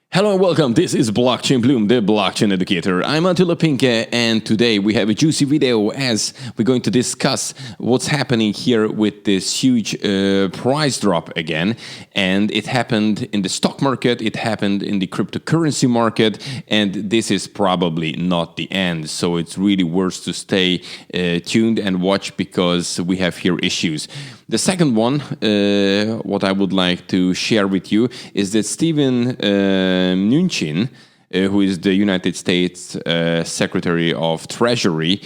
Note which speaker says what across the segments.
Speaker 1: Hello and welcome. This is Blockchain Bloom, the blockchain educator. I'm Attila Pinke, and today we have a juicy video as we're going to discuss what's happening here with this huge price drop again. And it happened in the stock market, it happened in the cryptocurrency market, and this is probably not the end. So it's really worth to stay tuned and watch because we have here issues. The second one, what I would like to share with you is that Steven Mnuchin, who is the United States Secretary of Treasury,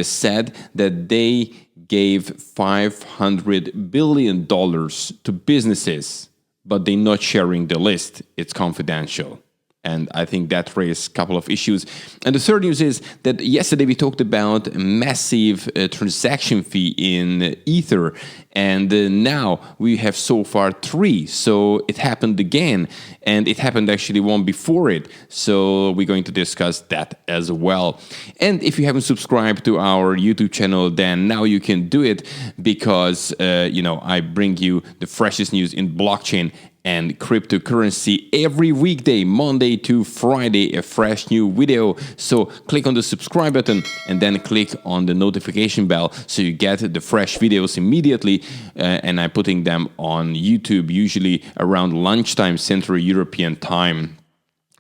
Speaker 1: said that they gave $500 billion to businesses, but they're not sharing the list. It's confidential. And I think that raised a couple of issues. And the third news is that yesterday we talked about a massive transaction fee in Ether. And now we have so far 3. So it happened again. And it happened actually one before it. So we're going to discuss that as well. And if you haven't subscribed to our YouTube channel, then now you can do it because, I bring you the freshest news in blockchain and cryptocurrency every weekday, Monday to Friday, a fresh new video. So click on the subscribe button and then click on the notification bell so you get the fresh videos immediately. And I'm putting them on YouTube, usually around lunchtime, Central European time.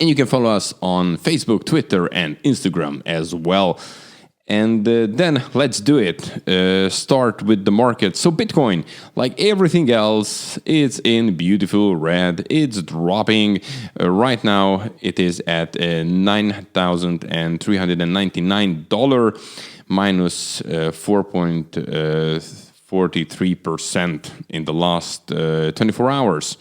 Speaker 1: And you can follow us on Facebook, Twitter, and Instagram as well. And then let's do it. Start with the market. So Bitcoin, like everything else, it's in beautiful red. It's dropping. Right now, it is at $9,399, minus 4.43% in the last 24 hours.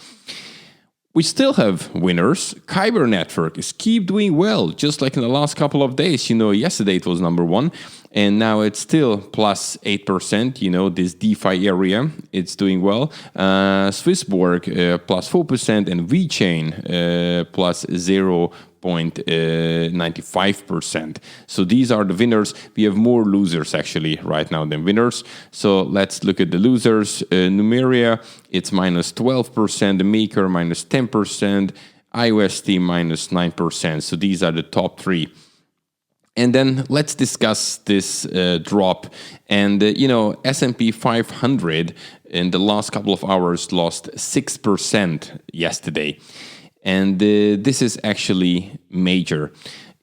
Speaker 1: We still have winners. Kyber Network is keep doing well, just like in the last couple of days. Yesterday it was number 1, and now it's still plus 8%. This DeFi area, it's doing well. Swissborg plus 4%, and VeChain plus 0.95%. So these are the winners. We have more losers actually right now than winners. So let's look at the losers. Numeria, it's minus 12%. The Maker minus 10%. IOST minus 9%. So these are the top 3. And then let's discuss this drop. And, S&P 500 in the last couple of hours lost 6% yesterday. And this is actually major.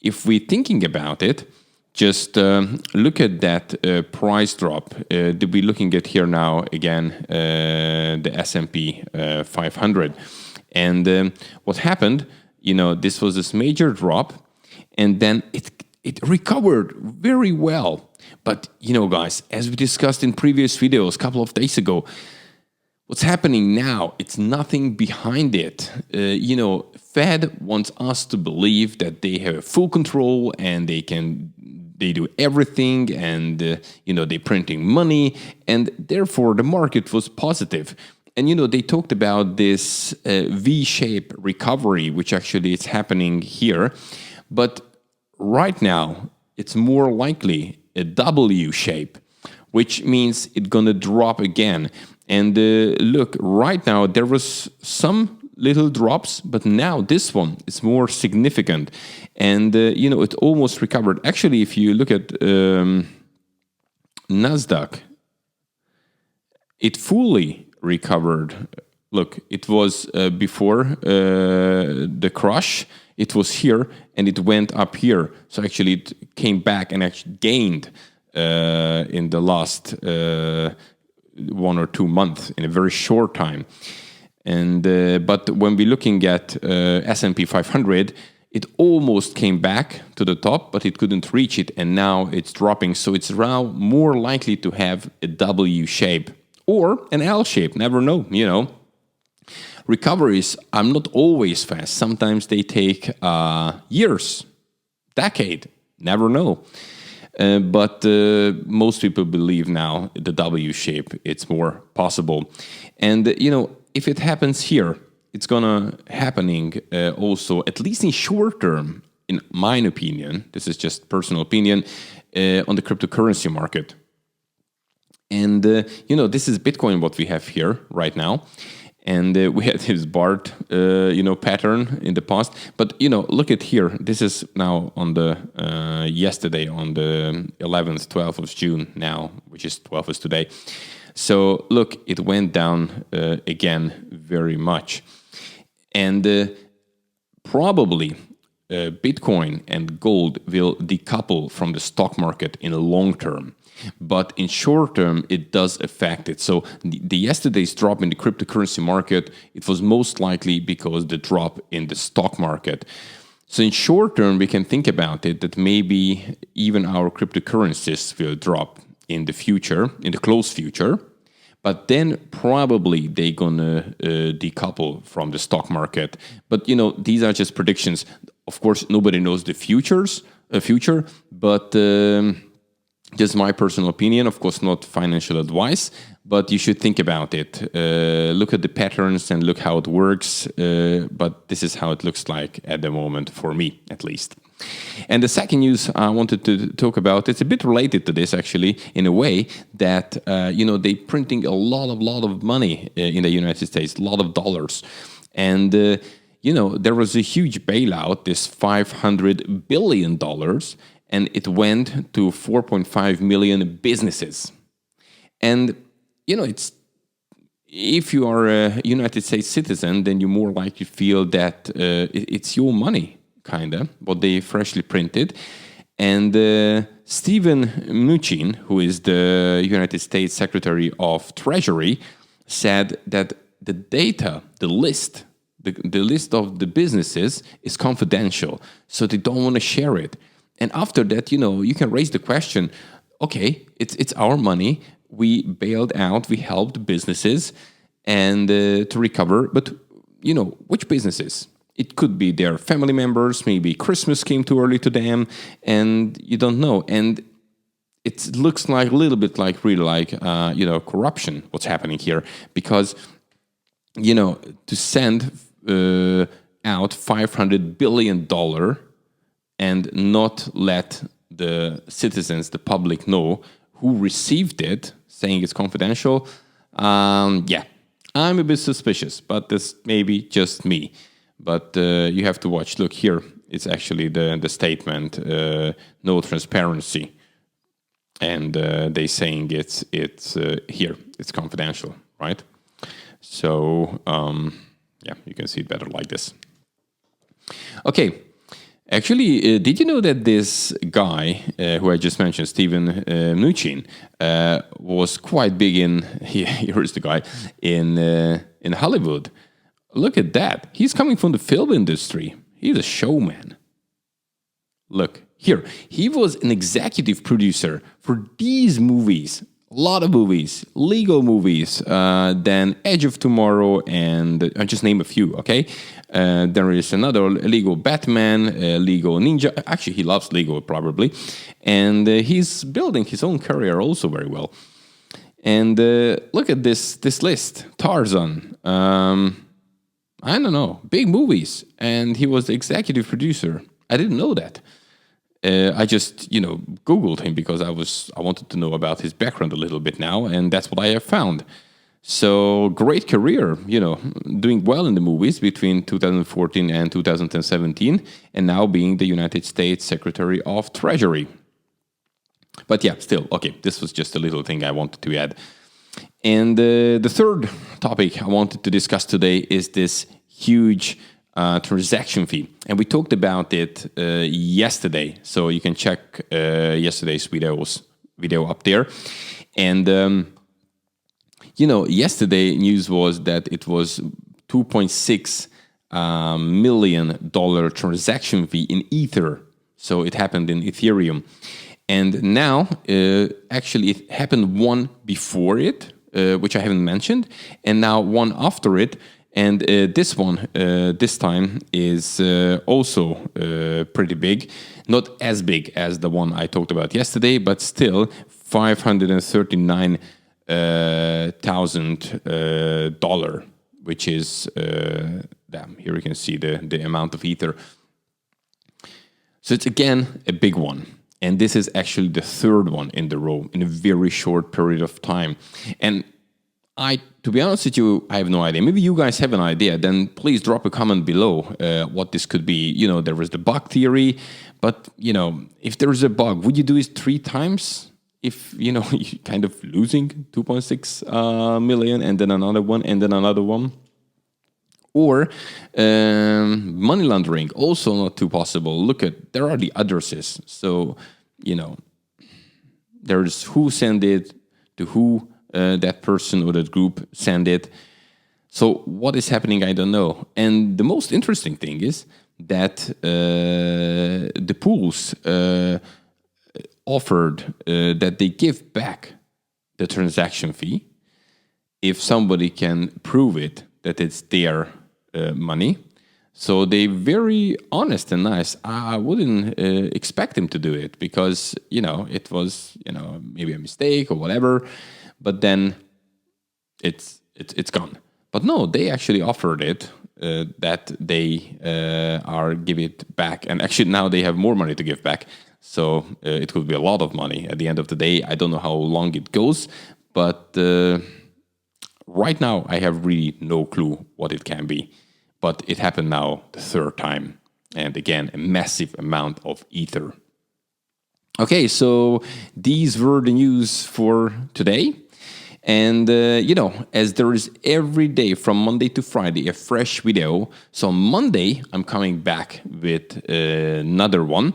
Speaker 1: If we're thinking about it, just look at that price drop. We're looking at here now again the S&P 500. And what happened, this was this major drop, and then it recovered very well. But, guys, as we discussed in previous videos a couple of days ago, what's happening now, it's nothing behind it. Fed wants us to believe that they have full control and they do everything, and, they're printing money, and therefore the market was positive. And, they talked about this V-shaped recovery, which actually is happening here. But right now, it's more likely a W shape, which means it's going to drop again. And look, right now, there was some little drops, but now this one is more significant. And, it almost recovered. Actually, if you look at NASDAQ, it fully recovered. Look, it was before the crash. It was here, and it went up here. So actually, it came back and actually gained in the last 1 or 2 months, in a very short time. And but when we're looking at S&P 500, it almost came back to the top, but it couldn't reach it, and now it's dropping. So it's now more likely to have a W shape or an L shape. Never know, Recoveries are not always fast. Sometimes they take years, decade. Never know. But most people believe now the W shape, it's more possible. And, if it happens here, it's going to happening also, at least in short term, in my opinion, this is just personal opinion, on the cryptocurrency market. And, this is Bitcoin, what we have here right now. And we had this BART, pattern in the past. But, look at here. This is now on the yesterday, on the 11th, 12th of June now, which is 12th is today. So, look, it went down again very much. And probably Bitcoin and gold will decouple from the stock market in the long term. But in short term, it does affect it. So the yesterday's drop in the cryptocurrency market, it was most likely because the drop in the stock market. So in short term, we can think about it that maybe even our cryptocurrencies will drop in the future, in the close future. But then probably they're gonna decouple from the stock market. But these are just predictions. Of course, nobody knows the future, but just my personal opinion. Of course, not financial advice, but you should think about it. Look at the patterns and look how it works. But this is how it looks like at the moment for me, at least. And the second news I wanted to talk about, it's a bit related to this actually, in a way that, they're printing a lot of money in the United States, a lot of dollars. And, there was a huge bailout, this $500 billion, and it went to 4.5 million businesses. And, it's if you are a United States citizen, then you more likely feel that it's your money. Kinda, what they freshly printed. And Steven Mnuchin, who is the United States Secretary of Treasury, said that the data, the list of the businesses is confidential, so they don't want to share it. And after that, you can raise the question, okay, it's our money, we bailed out, we helped businesses and to recover, but which businesses? It could be their family members, maybe Christmas came too early to them, and you don't know. And it looks like a little bit like really like, corruption, what's happening here. Because, to send out $500 billion and not let the citizens, the public know who received it, saying it's confidential, I'm a bit suspicious, but this may be just me. But you have to watch. Look here. It's actually the statement, no transparency, and they saying it's here. It's confidential, right? So you can see it better like this. Okay. Actually, did you know that this guy who I just mentioned, Steven Mnuchin, was quite big in? Here's the guy in Hollywood. Look at that. He's coming from the film industry. He's a showman. Look, here. He was an executive producer for these movies. A lot of movies. Lego movies. Then Edge of Tomorrow and I'll just name a few, okay? There is another Lego Batman, Lego Ninja. Actually, he loves Lego probably. And he's building his own career also very well. And look at this list. Tarzan. I don't know, big movies, and he was the executive producer. I didn't know that. I just, Googled him because I wanted to know about his background a little bit now, and that's what I have found. So great career, doing well in the movies between 2014 and 2017, and now being the United States Secretary of Treasury. But still, okay, this was just a little thing I wanted to add. And the third topic I wanted to discuss today is this huge transaction fee. And we talked about it yesterday. So you can check yesterday's video up there. And, yesterday news was that it was $2.6 million transaction fee in Ether. So it happened in Ethereum. And now, actually, it happened one before it, which I haven't mentioned, and now one after it. And this one, this time, is also pretty big. Not as big as the one I talked about yesterday, but still $539,000, which is, here you can see the amount of Ether. So it's, again, a big one. And this is actually the third one in the row in a very short period of time. And To be honest with you, I have no idea. Maybe you guys have an idea. Then please drop a comment below what this could be. There is the bug theory, but if there is a bug, would you do it 3 times? If you're kind of losing 2.6 million, and then another one, and then another one. Or money laundering, also not too possible. There are the addresses. So, there's who sent it, to who that person or that group sent it. So what is happening, I don't know. And the most interesting thing is that the pools offered that they give back the transaction fee if somebody can prove it, that it's their money. So they very honest and nice. I wouldn't expect them to do it because, it was, maybe a mistake or whatever, but then it's gone. But no, they actually offered it, that they are give it back. And actually now they have more money to give back. So it could be a lot of money at the end of the day. I don't know how long it goes, but right now I have really no clue what it can be. But it happened now the 3rd time. And again, a massive amount of ether. Okay, so these were the news for today. And, as there is every day from Monday to Friday a fresh video. So on Monday, I'm coming back with another one.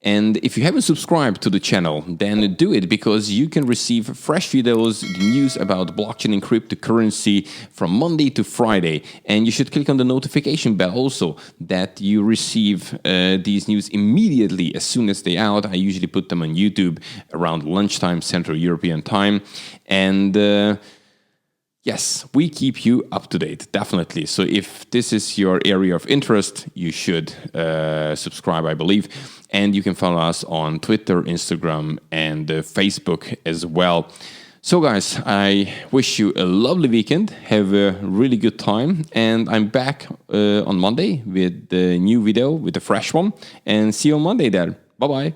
Speaker 1: And if you haven't subscribed to the channel, then do it, because you can receive fresh videos, news about blockchain and cryptocurrency from Monday to Friday. And you should click on the notification bell also, that you receive these news immediately as soon as they're out. I usually put them on YouTube around lunchtime, Central European time. And yes, we keep you up to date, definitely. So if this is your area of interest, you should subscribe, I believe. And you can follow us on Twitter, Instagram, and Facebook as well. So guys, I wish you a lovely weekend. Have a really good time. And I'm back on Monday with the new video, with a fresh one. And see you on Monday there. Bye-bye.